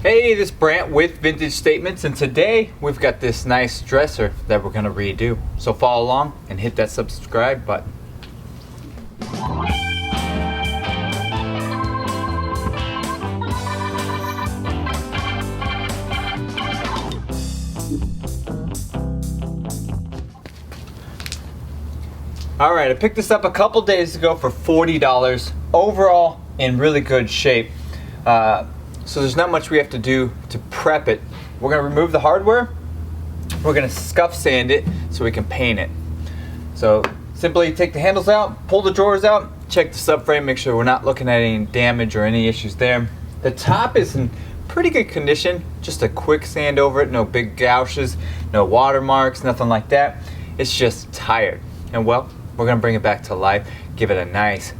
Hey, this is Brant with Vintage Statements, and today we've got this nice dresser that we're going to redo. So follow along and hit that subscribe button. Alright, I picked this up a couple days ago for $40. Overall, in really good shape. So there's not much we have to do to prep it. We're going to remove the hardware. We're going to scuff sand it so we can paint it. So simply take the handles out, pull the drawers out, check the subframe, make sure we're not looking at any damage or any issues there. The top is in pretty good condition, just a quick sand over it, no big gouges, no watermarks, nothing like that. It's just tired. And well, we're going to bring it back to life, give it a nice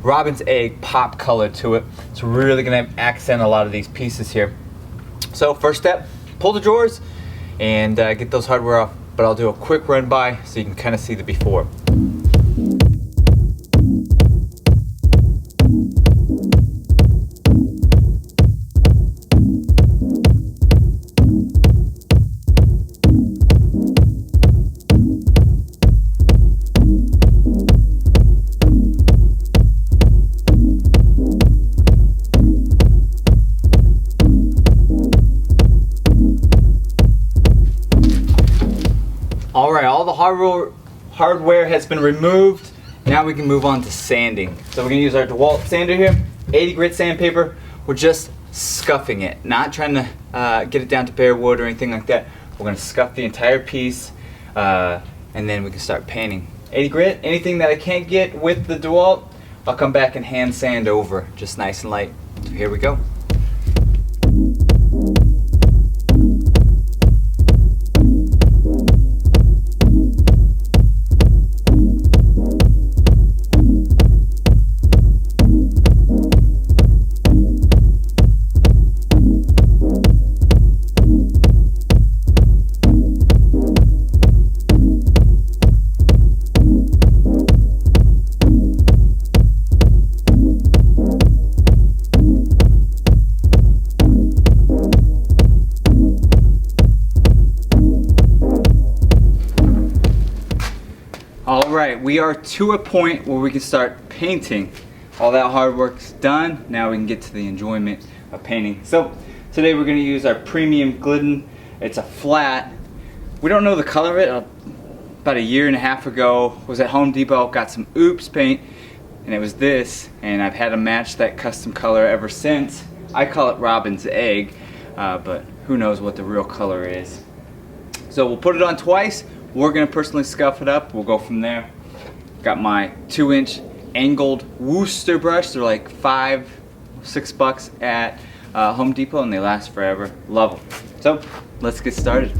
Robbins egg pop color to it. It's really going to accent a lot of these pieces here. So first step, pull the drawers and get those hardware off, but I'll do a quick run by so you can kind of see the before. Alright, all the hardware has been removed. Now we can move on to sanding. So we're going to use our DeWalt sander here, 80 grit sandpaper. We're just scuffing it, not trying to get it down to bare wood or anything like that. We're going to scuff the entire piece and then we can start painting. 80 grit, anything that I can't get with the DeWalt, I'll come back and hand sand over, just nice and light. So here we go. Alright, we are to a point where we can start painting. All that hard work's done, now we can get to the enjoyment of painting. So today we're going to use our premium Glidden. It's a flat. We don't know the color of it. About a year and a half ago, was at Home Depot, got some Oops paint, and it was this, and I've had to match that custom color ever since. I call it Robbins egg, but who knows what the real color is. So we'll put it on twice. We're going to personally scuff it up. We'll go from there. Got my 2-inch angled Worcester brush. They're like $5-6 at Home Depot and they last forever. Love them. So let's get started.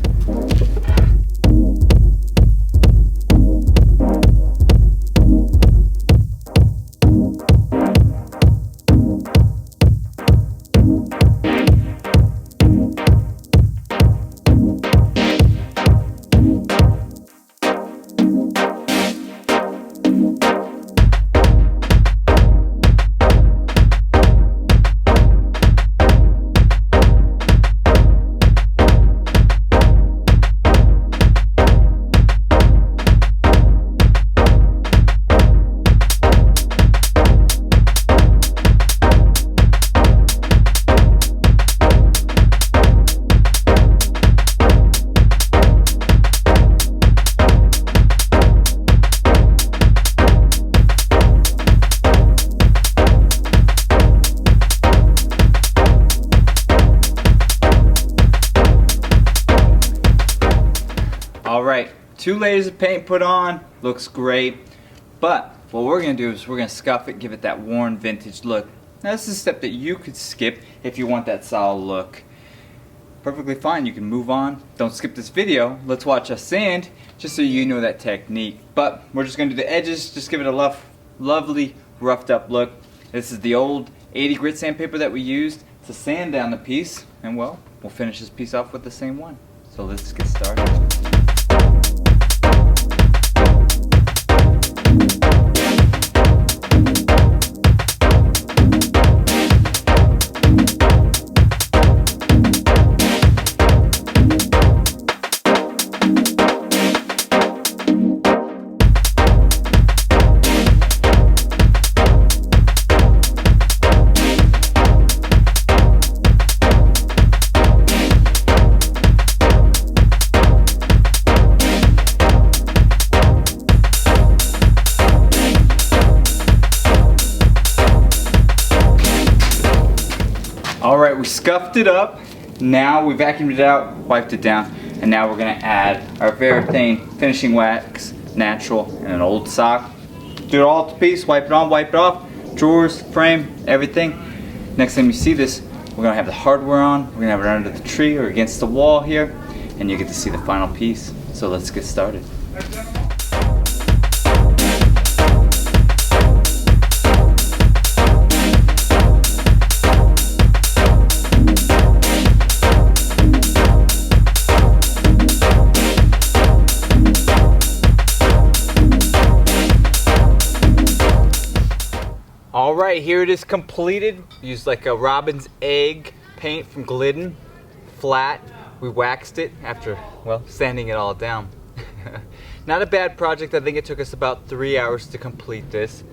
Alright, 2 layers of paint put on, looks great, but what we're going to do is we're going to scuff it, give it that worn vintage look. Now this is a step that you could skip if you want that solid look. Perfectly fine, you can move on. Don't skip this video, let's watch us sand, just so you know that technique. But we're just going to do the edges, just give it a lovely roughed up look. This is the old 80 grit sandpaper that we used to sand down the piece, and well, we'll finish this piece off with the same one. So let's get started. All right, we scuffed it up. Now we vacuumed it out, wiped it down, and now we're gonna add our Varathane finishing wax, natural, and an old sock. Do it all to piece, wipe it on, wipe it off, drawers, frame, everything. Next time you see this, we're gonna have the hardware on, we're gonna have it under the tree or against the wall here, and you get to see the final piece. So let's get started. All right, here it is completed. Used like a Robbins egg paint from Glidden, flat. We waxed it after, well, sanding it all down. Not a bad project. I think it took us about 3 hours to complete this.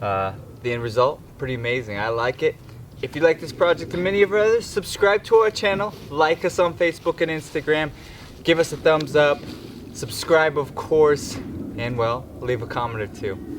The end result, pretty amazing. I like it. If you like this project and many of our others, subscribe to our channel, like us on Facebook and Instagram, give us a thumbs up, subscribe of course, and well, leave a comment or two.